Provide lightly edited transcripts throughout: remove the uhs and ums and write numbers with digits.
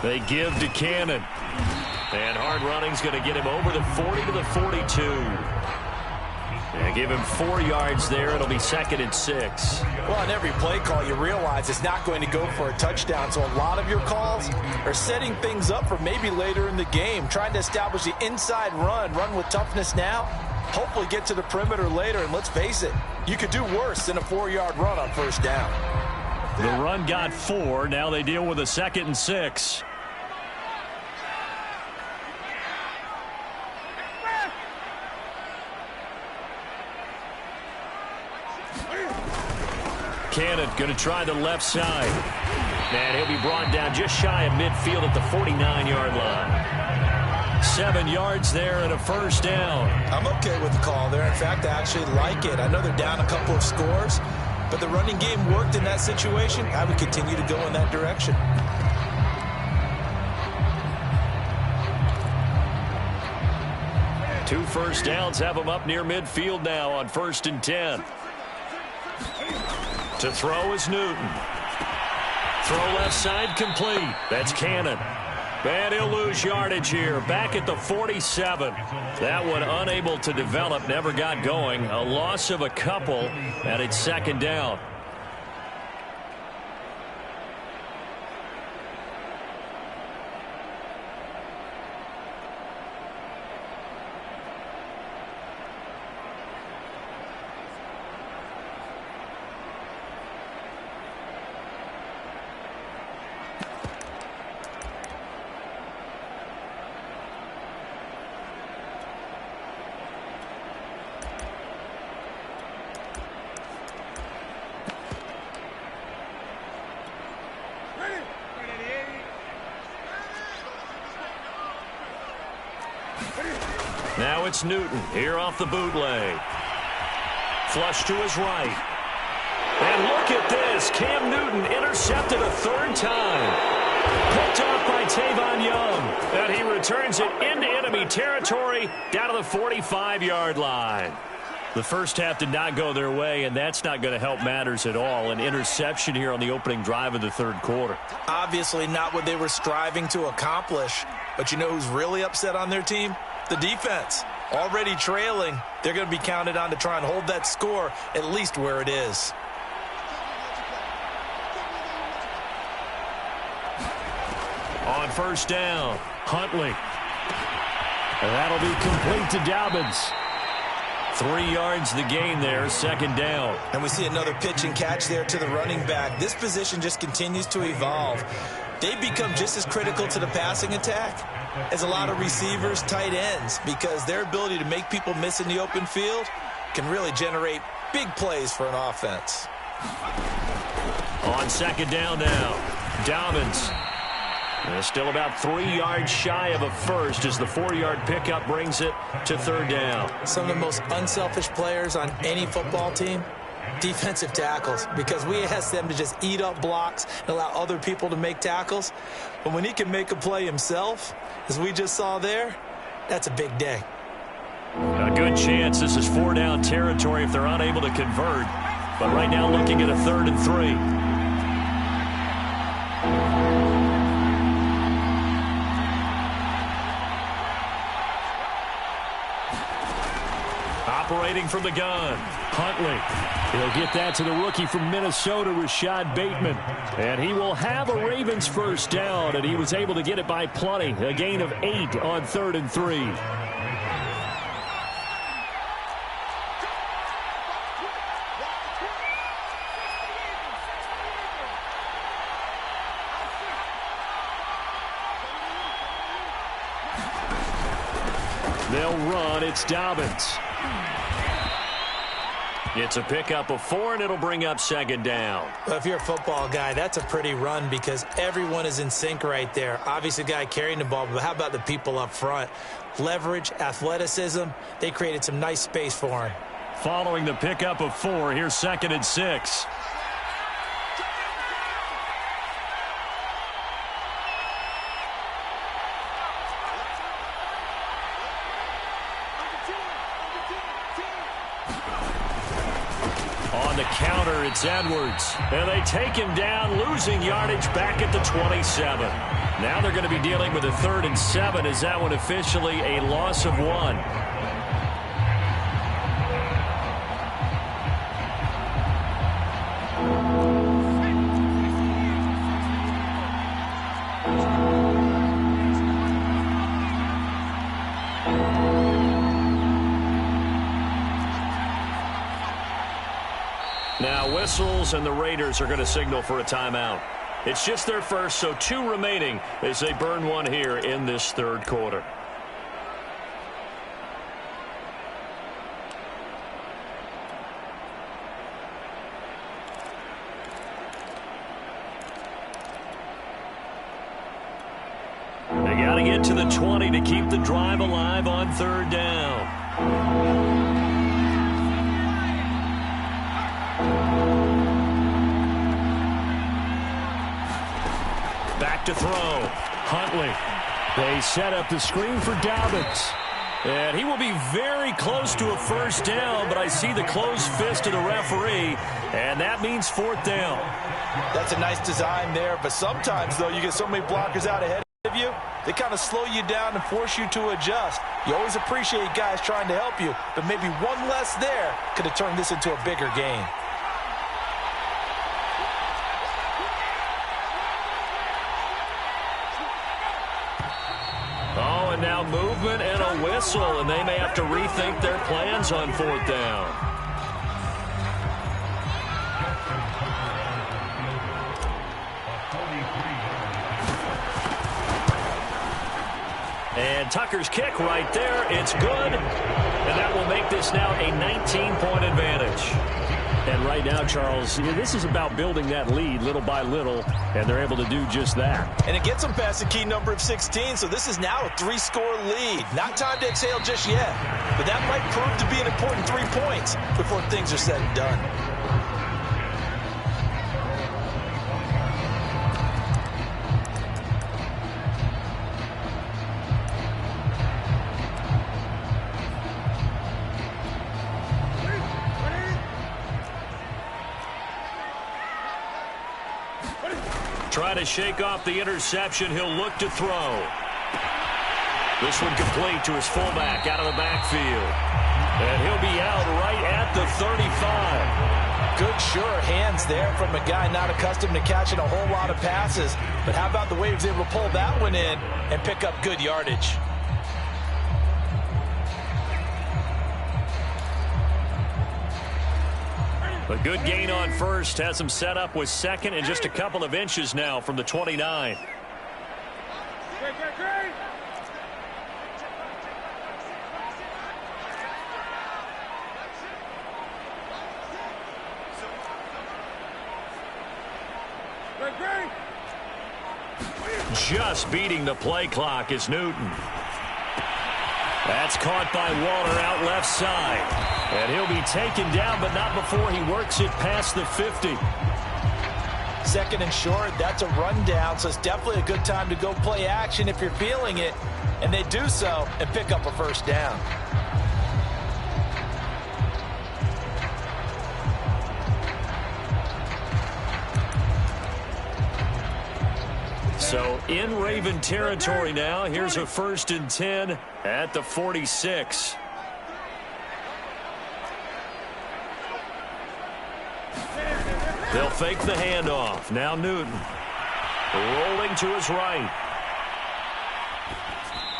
They give to Cannon. And hard running's going to get him over the 40 to the 42. And give him 4 yards there. It'll be 2nd and 6. Well, on every play call, you realize it's not going to go for a touchdown. So a lot of your calls are setting things up for maybe later in the game, trying to establish the inside run with toughness now, hopefully get to the perimeter later. And let's face it, you could do worse than a 4-yard run on first down. The run got 4. Now they deal with a 2nd and 6. Cannon going to try the left side. And he'll be brought down just shy of midfield at the 49-yard line. 7 yards there and a first down. I'm okay with the call there. In fact, I actually like it. I know they're down a couple of scores, but the running game worked in that situation. I would continue to go in that direction. Two first downs have them up near midfield now on 1st and 10. To throw is Newton. Throw left side complete. That's Cannon. And he'll lose yardage here. Back at the 47. That one unable to develop. Never got going. A loss of a couple. And it's 2nd down. Now it's Newton here off the bootleg. Flush to his right. And look at this. Cam Newton intercepted a 3rd time. Picked off by Tavon Young. And he returns it into enemy territory down to the 45-yard line. The first half did not go their way, and that's not going to help matters at all. An interception here on the opening drive of the 3rd quarter. Obviously not what they were striving to accomplish. But you know who's really upset on their team? The defense. Already trailing, they're going to be counted on to try and hold that score at least where it is. On 1st down, Huntley. And that'll be complete to Dobbins. 3 yards the gain there, 2nd down. And we see another pitch and catch there to the running back. This position just continues to evolve. They've become just as critical to the passing attack as a lot of receivers, tight ends, because their ability to make people miss in the open field can really generate big plays for an offense. On 2nd down now, Dobbins. Still about 3 yards shy of a first as the 4-yard pickup brings it to 3rd down. Some of the most unselfish players on any football team, defensive tackles, because we ask them to just eat up blocks and allow other people to make tackles. But when he can make a play himself, as we just saw there, that's a big day. A good chance this is 4-down territory if they're unable to convert. But right now looking at a 3rd and 3. Operating from the gun, Huntley. He'll get that to the rookie from Minnesota, Rashad Bateman. And he will have a Ravens first down, and he was able to get it by plenty. A gain of 8 on 3rd and 3. They'll run. It's Dobbins. It's a pickup of 4, and it'll bring up 2nd down. Well, if you're a football guy, that's a pretty run because everyone is in sync right there. Obviously, the guy carrying the ball, but how about the people up front? Leverage, athleticism, they created some nice space for him. Following the pickup of 4, here's 2nd and 6. the counter, it's Edwards. And they take him down, losing yardage back at the 27. Now they're going to be dealing with a 3rd and 7 as that one officially a loss of 1. Now whistles, and the Raiders are going to signal for a timeout. It's just their first, so 2 remaining as they burn one here in this 3rd quarter. They got to get to the 20 to keep the drive alive on 3rd down. Back to throw. Huntley. They set up the screen for Dobbins. And he will be very close to a 1st down, but I see the closed fist of the referee, and that means 4th down. That's a nice design there, but sometimes, though, you get so many blockers out ahead of you, they kind of slow you down and force you to adjust. You always appreciate guys trying to help you, but maybe one less there could have turned this into a bigger game. Oh, and now movement and a whistle, and they may have to rethink their plans on 4th down. And Tucker's kick right there. It's good. And that will make this now a 19-point advantage. And right now, Charles, this is about building that lead little by little, and they're able to do just that. And it gets them past the key number of 16, so this is now a 3-score lead. Not time to exhale just yet, but that might prove to be an important 3 points before things are said and done. Try to shake off the interception. He'll look to throw. This one complete to his fullback out of the backfield. And he'll be out right at the 35. Good, sure hands there from a guy not accustomed to catching a whole lot of passes. But how about the way he was able to pull that one in and pick up good yardage? A good gain on 1st. Has him set up with 2nd and just a couple of inches now from the 29. Just beating the play clock is Newton. That's caught by Waller out left side. And he'll be taken down, but not before he works it past the 50. 2nd and short, that's a rundown, so it's definitely a good time to go play action if you're feeling it. And they do so and pick up a 1st down. So in Raven territory now. Here's a 1st and 10 at the 46. They'll fake the handoff. Now Newton rolling to his right.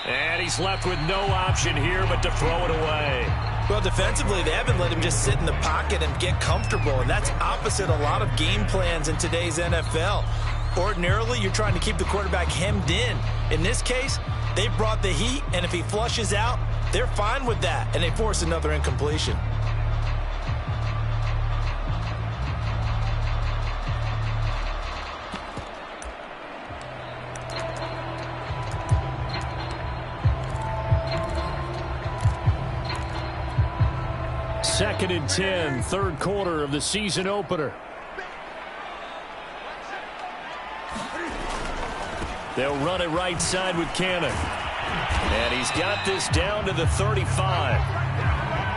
And he's left with no option here but to throw it away. Well, defensively, they haven't let him just sit in the pocket and get comfortable, and that's opposite a lot of game plans in today's NFL. Ordinarily, you're trying to keep the quarterback hemmed in. In this case, they brought the heat, and if he flushes out, they're fine with that, and they force another incompletion. Second and 10, 3rd quarter of the season opener. They'll run it right side with Cannon. And he's got this down to the 35.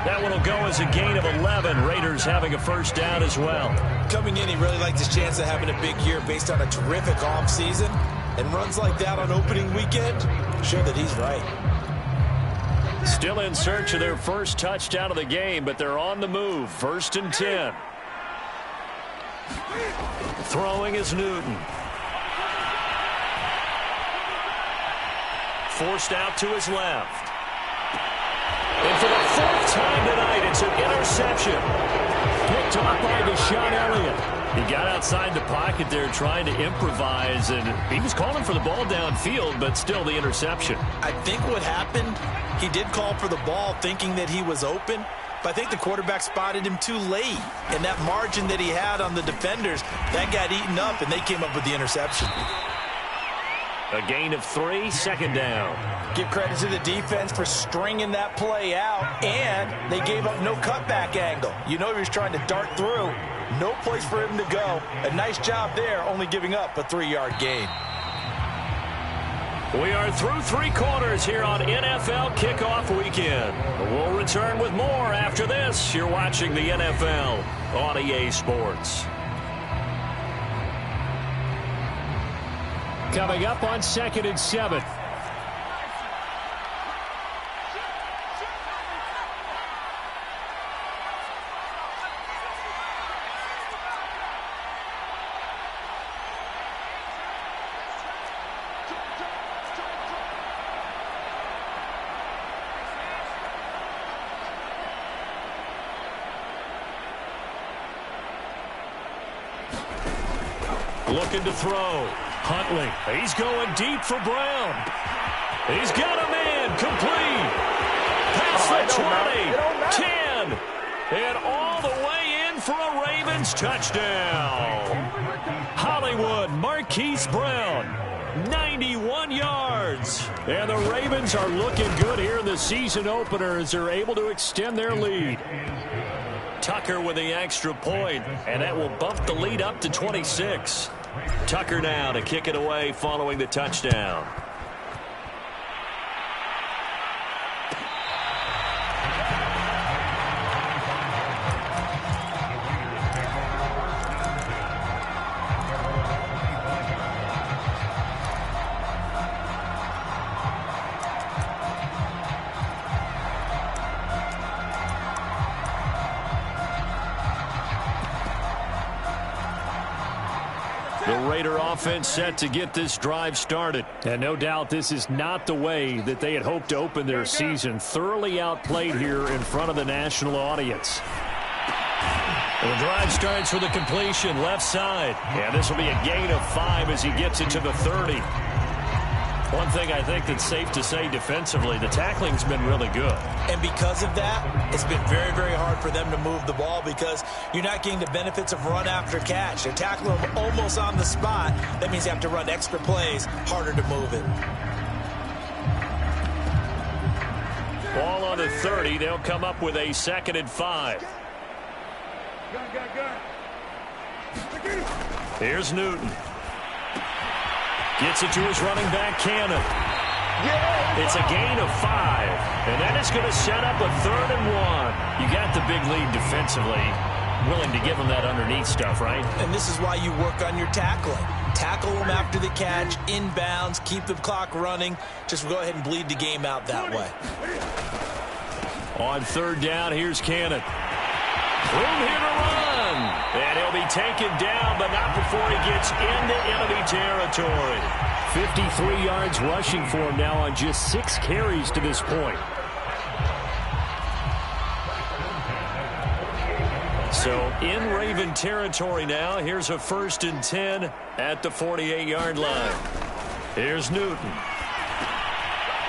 That one will go as a gain of 11. Raiders having a first down as well. Coming in, he really liked his chance of having a big year based on a terrific offseason. And runs like that on opening weekend show that he's right. Still in search of their first touchdown of the game, but they're on the move. 1st and 10. Throwing is Newton. Forced out to his left. And for the 4th time tonight, it's an interception. Picked off by Deshaun Elliott. He got outside the pocket there trying to improvise, and he was calling for the ball downfield, but still the interception. I think what happened, he did call for the ball thinking that he was open, but I think the quarterback spotted him too late. And that margin that he had on the defenders, that got eaten up, and they came up with the interception. A gain of 3, 2nd down. Give credit to the defense for stringing that play out, and they gave up no cutback angle. You know he was trying to dart through. No place for him to go. A nice job there, only giving up a 3-yard gain. We are through 3 quarters here on NFL Kickoff Weekend. We'll return with more after this. You're watching the NFL on EA Sports. Coming up on 2nd and 7. Looking to throw. Huntley. He's going deep for Brown. He's got a man. Complete. Past the 20. 10. And all the way in for a Ravens touchdown. Hollywood Marquise Brown. 91 yards. And the Ravens are looking good here in the season opener as they're able to extend their lead. Tucker with the extra point, and that will bump the lead up to 26. Tucker now to kick it away following the touchdown. Raider offense set to get this drive started. And no doubt this is not the way that they had hoped to open their season. Thoroughly outplayed here in front of the national audience. And the drive starts with a completion left side. And this will be a gain of 5 as he gets it to the 30. One thing I think that's safe to say defensively, the tackling's been really good. And because of that, it's been very, very hard for them to move the ball because you're not getting the benefits of run after catch. They're tackling them almost on the spot. That means you have to run extra plays, harder to move it. Ball on the 30. They'll come up with a 2nd and 5. Here's Newton. Gets it to his running back, Cannon. It's a gain of 5. And that is going to set up a 3rd and 1. You got the big lead defensively. Willing to give them that underneath stuff, right? And this is why you work on your tackling. Tackle them after the catch, inbounds, keep the clock running. Just go ahead and bleed the game out that way. On 3rd down, here's Cannon. Room here to run. And he'll be taken down, but not before he gets into enemy territory. 53 yards rushing for him now on just 6 carries to this point. So in Raven territory now. Here's a 1st and 10 at the 48-yard line. Here's Newton.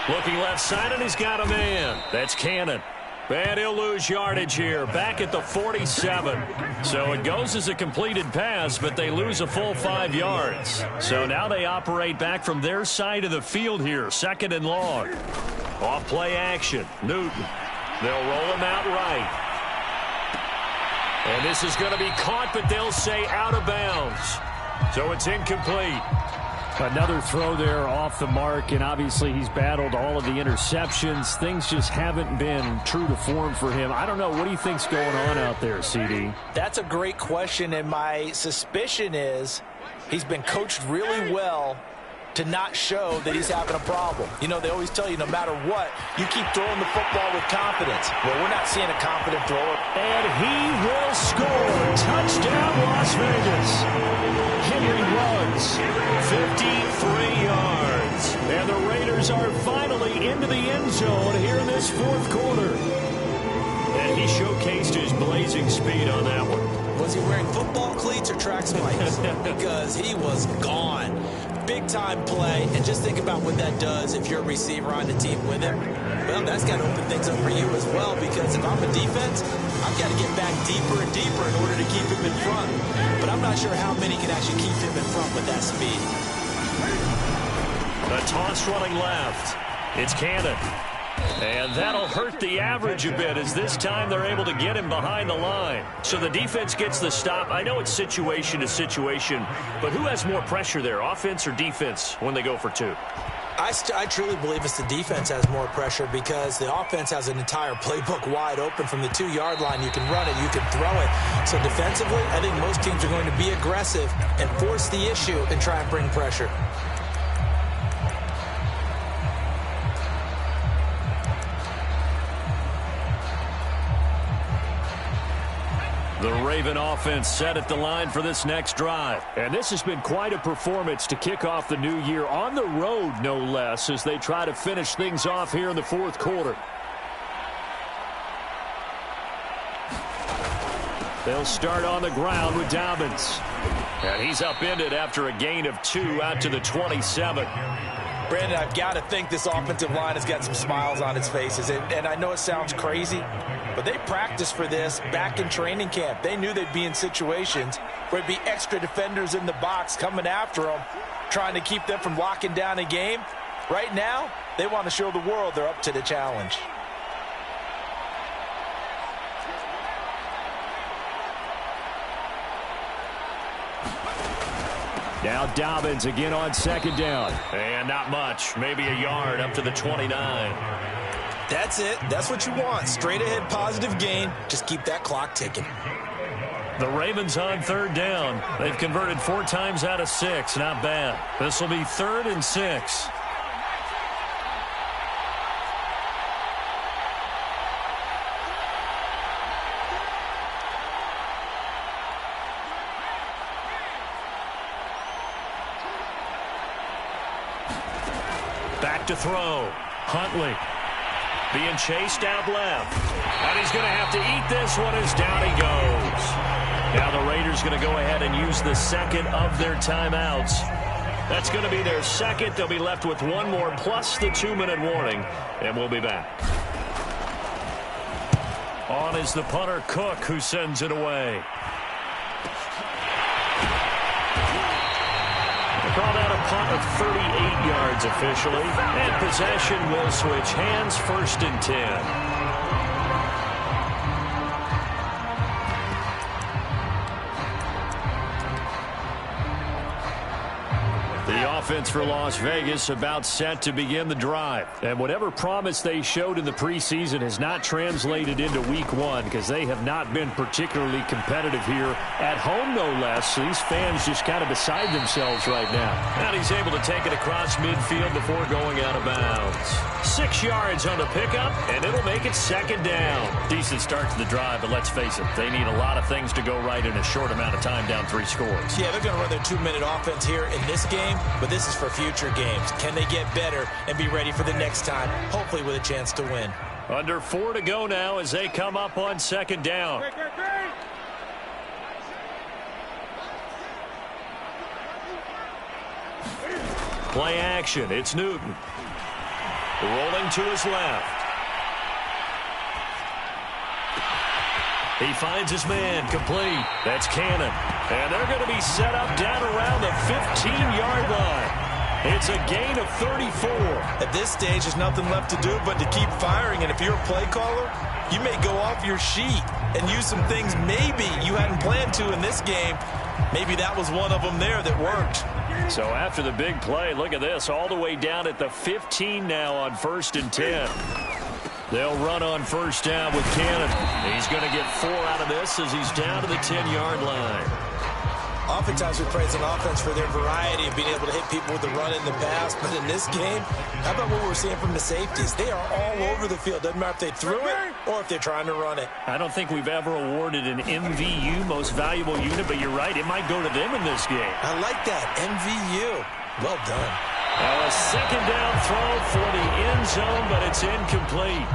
Looking left side, and he's got a man. That's Cannon. And he'll lose yardage here, back at the 47. So it goes as a completed pass, but they lose a full 5 yards. So now they operate back from their side of the field here, 2nd and long. Off play action, Newton. They'll roll him out right. And this is going to be caught, but they'll say out of bounds. So it's incomplete. Another throw there off the mark, and obviously he's battled all of the interceptions. Things just haven't been true to form for him. I don't know. What do you think's going on out there, CD? That's a great question, and my suspicion is he's been coached really well to not show that he's having a problem. You know, they always tell you no matter what, you keep throwing the football with confidence. Well, we're not seeing a confident thrower. And he will score. Touchdown, Las Vegas. Henry runs 53 yards. And the Raiders are finally into the end zone here in this fourth quarter. And he showcased his blazing speed on that one. Was he wearing football cleats or track spikes? Because he was gone. Big-time play, and just think about what that does if you're a receiver on the team with him. Well, that's got to open things up for you as well, because if I'm a defense, I've got to get back deeper and deeper in order to keep him in front. But I'm not sure how many can actually keep him in front with that speed. A toss running left. It's Cannon. And that'll hurt the average a bit, as this time they're able to get him behind the line. So the defense gets the stop. I know it's situation to situation, but who has more pressure there, offense or defense, when they go for two? I truly believe it's the defense has more pressure, because the offense has an entire playbook wide open from the 2-yard line. You can run it, you can throw it. So defensively, I think most teams are going to be aggressive and force the issue and try and bring pressure. The Raven offense set at the line for this next drive. And this has been quite a performance to kick off the new year on the road, no less, as they try to finish things off here in the fourth quarter. They'll start on the ground with Dobbins. And he's upended after a gain of 2 out to the 27. Brandon, I've got to think this offensive line has got some smiles on its faces. And I know it sounds crazy, but they practiced for this back in training camp. They knew they'd be in situations where there'd be extra defenders in the box coming after them, trying to keep them from locking down a game. Right now, they want to show the world they're up to the challenge. Now Dobbins again on second down. And not much. Maybe a yard up to the 29. That's it. That's what you want. Straight ahead positive gain. Just keep that clock ticking. The Ravens on third down. They've converted 4 times out of 6. Not bad. This will be 3rd and 6. Back to throw. Huntley being chased out left. And he's going to have to eat this one as down he goes. Now the Raiders going to go ahead and use the second of their timeouts. That's going to be their second. They'll be left with 1 more plus the 2-minute warning. And we'll be back. On is the punter, Cook, who sends it away. Called out a punt of 38 yards officially. And possession will switch hands, 1st and 10. The offense for Las Vegas about set to begin the drive. And whatever promise they showed in the preseason has not translated into week 1, because they have not been particularly competitive here at home, no less. So these fans just kind of beside themselves right now. And he's able to take it across midfield before going out of bounds. 6 yards on the pickup, and it'll make it 2nd down. Decent start to the drive, but let's face it, they need a lot of things to go right in a short amount of time, down 3 scores. Yeah, they're going to run their 2-minute offense here in this game, but this is for future games. Can they get better and be ready for the next time, hopefully with a chance to win? Under 4 to go now as they come up on 2nd down. Play action. It's Newton. Rolling to his left. He finds his man, complete. That's Cannon. And they're going to be set up down around the 15-yard line. It's a gain of 34. At this stage, there's nothing left to do but to keep firing. And if you're a play caller, you may go off your sheet and use some things maybe you hadn't planned to in this game. Maybe that was one of them there that worked. So after the big play, look at this, all the way down at the 15 now on 1st and 10. They'll run on first down with Cannon. He's going to get 4 out of this as he's down to the 10-yard line. Oftentimes we praise an offense for their variety of being able to hit people with the run in the pass. But in this game, how about what we're seeing from the safeties? They are all over the field. Doesn't matter if they threw it or if they're trying to run it. I don't think we've ever awarded an MVU, most valuable unit, but you're right. It might go to them in this game. I like that. MVU. Well done. A second down throw for the end zone, but it's incomplete.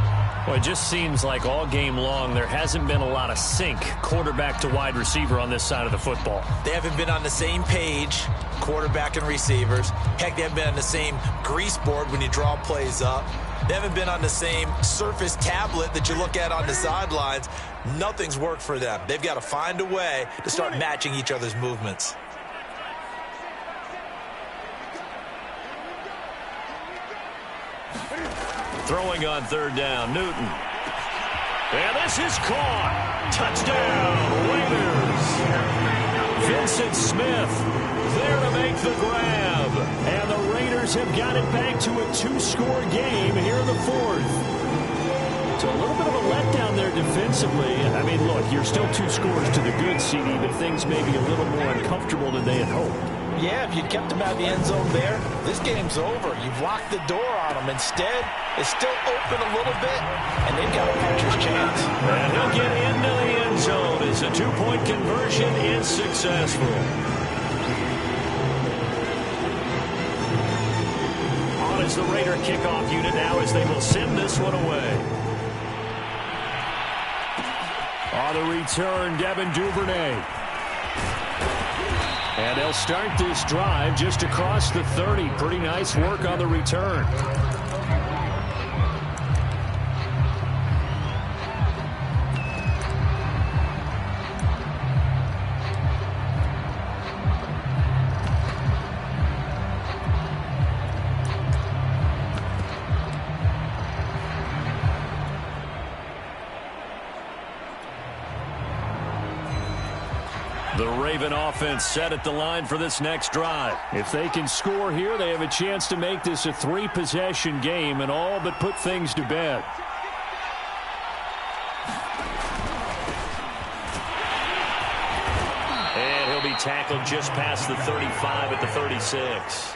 Well, it just seems like all game long there hasn't been a lot of sync quarterback to wide receiver on this side of the football. They haven't been on the same page, quarterback and receivers. Heck, they haven't been on the same grease board when you draw plays up. They haven't been on the same Surface tablet that you look at on the sidelines. Nothing's worked for them. They've got to find a way to start matching each other's movements. Throwing on 3rd down, Newton. And this is caught. Touchdown, Raiders. Vincent Smith there to make the grab. And the Raiders have got it back to a 2-score game here in the 4th. So a little bit of a letdown there defensively. I mean, look, you're still 2 scores to the good, CD, but things may be a little more uncomfortable than they had hoped. Yeah, if you kept them out of the end zone there, this game's over. You've locked the door on them. Instead, it's still open a little bit, and they've got a pitcher's chance. And he'll get into the end zone as a 2-point conversion is successful. On is the Raider kickoff unit now as they will send this one away. On the return, Devin Duvernay. And they'll start this drive just across the 30. Pretty nice work on the return. The Raven offense set at the line for this next drive. If they can score here, they have a chance to make this a 3-possession game and all but put things to bed. And he'll be tackled just past the 35 at the 36.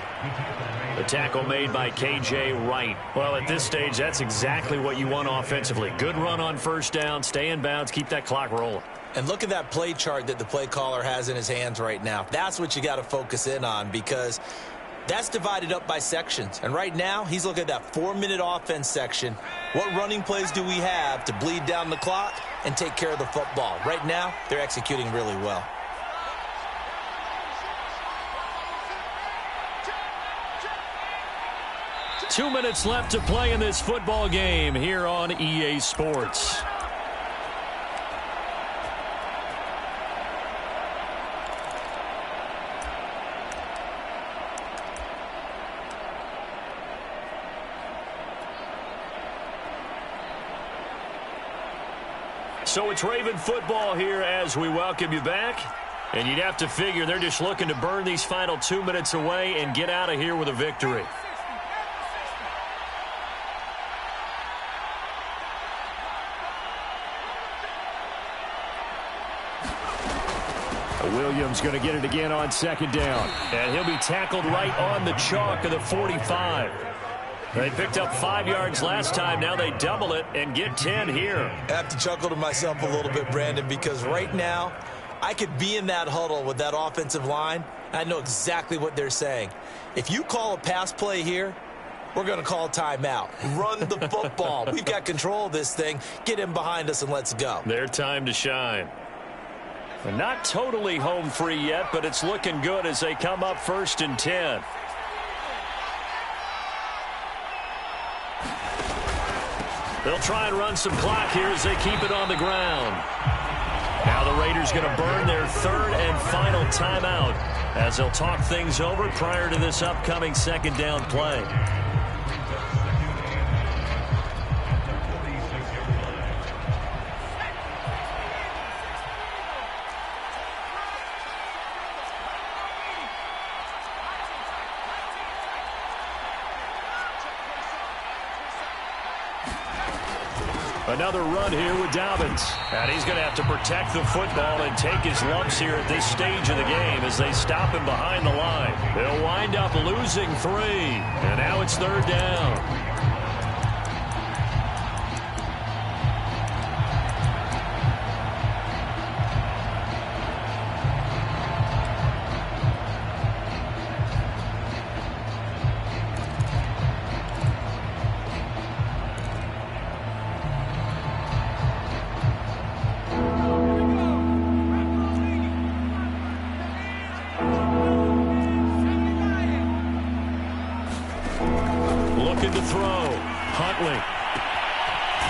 The tackle made by K.J. Wright. Well, at this stage, that's exactly what you want offensively. Good run on first down, stay in bounds, keep that clock rolling. And look at that play chart that the play caller has in his hands right now. That's what you got to focus in on because that's divided up by sections. And right now, he's looking at that 4-minute offense section. What running plays do we have to bleed down the clock and take care of the football? Right now, they're executing really well. Two minutes left to play in this football game here on EA Sports. So it's Raven football here as we welcome you back. And you'd have to figure they're just looking to burn these final 2 minutes away and get out of here with a victory. Williams going to get it again on second down. And he'll be tackled right on the chalk of the 45. They picked up 5 yards last time. Now they double it and get 10 here. I have to chuckle to myself a little bit, Brandon, because right now I could be in that huddle with that offensive line. I know exactly what they're saying. If you call a pass play here, we're going to call timeout. Run the football. We've got control of this thing. Get in behind us and let's go. Their time to shine. And not totally home free yet, but it's looking good as they come up 1st and 10. They'll try and run some clock here as they keep it on the ground. Now the Raiders going to burn their 3rd and final timeout as they'll talk things over prior to this upcoming 2nd down play. Another run here with Dobbins. And he's going to have to protect the football and take his lumps here at this stage of the game as they stop him behind the line. They'll wind up losing 3. And now it's 3rd down. Looking to throw. Huntley.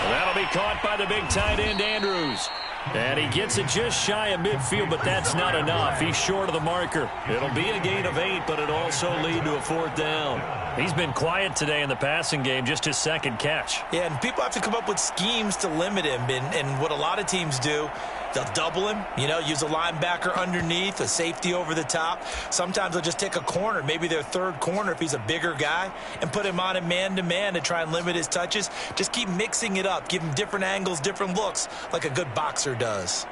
That'll be caught by the big tight end, Andrews. And he gets it just shy of midfield, but that's not enough. He's short of the marker. It'll be a gain of 8, but it'll also lead to a 4th down. He's been quiet today in the passing game, just his 2nd catch. Yeah, and people have to come up with schemes to limit him. And what a lot of teams do, they'll double him, use a linebacker underneath, a safety over the top. Sometimes they'll just take a corner, maybe their 3rd corner if he's a bigger guy, and put him on a man-to-man to try and limit his touches. Just keep mixing it up, give him different angles, different looks, like a good boxer does.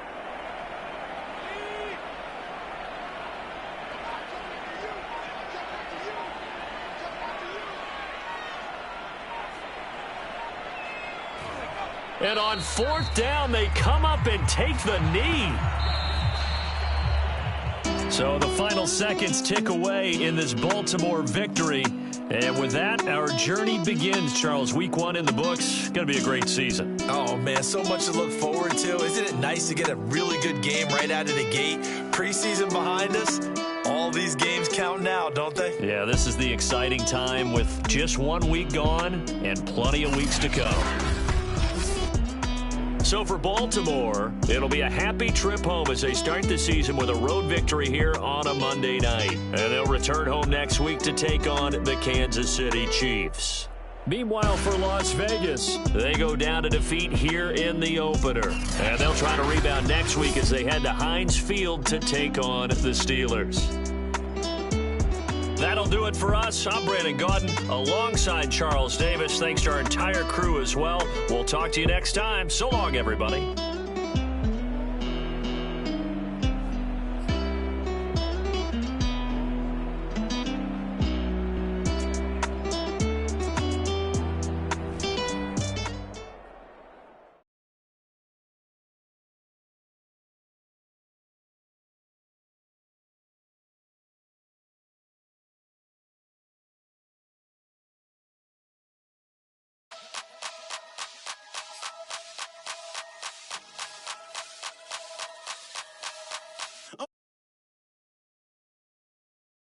And on 4th down, they come up and take the knee. So the final seconds tick away in this Baltimore victory. And with that, our journey begins, Charles. Week 1 in the books. Going to be a great season. Oh, man, so much to look forward to. Isn't it nice to get a really good game right out of the gate? Preseason behind us. All these games count now, don't they? Yeah, this is the exciting time with just 1 week gone and plenty of weeks to come. So for Baltimore, it'll be a happy trip home as they start the season with a road victory here on a Monday night. And they'll return home next week to take on the Kansas City Chiefs. Meanwhile, for Las Vegas, they go down to defeat here in the opener. And they'll try to rebound next week as they head to Heinz Field to take on the Steelers. That'll do it for us. I'm Brandon Gaudin alongside Charles Davis. Thanks to our entire crew as well. We'll talk to you next time. So long, everybody.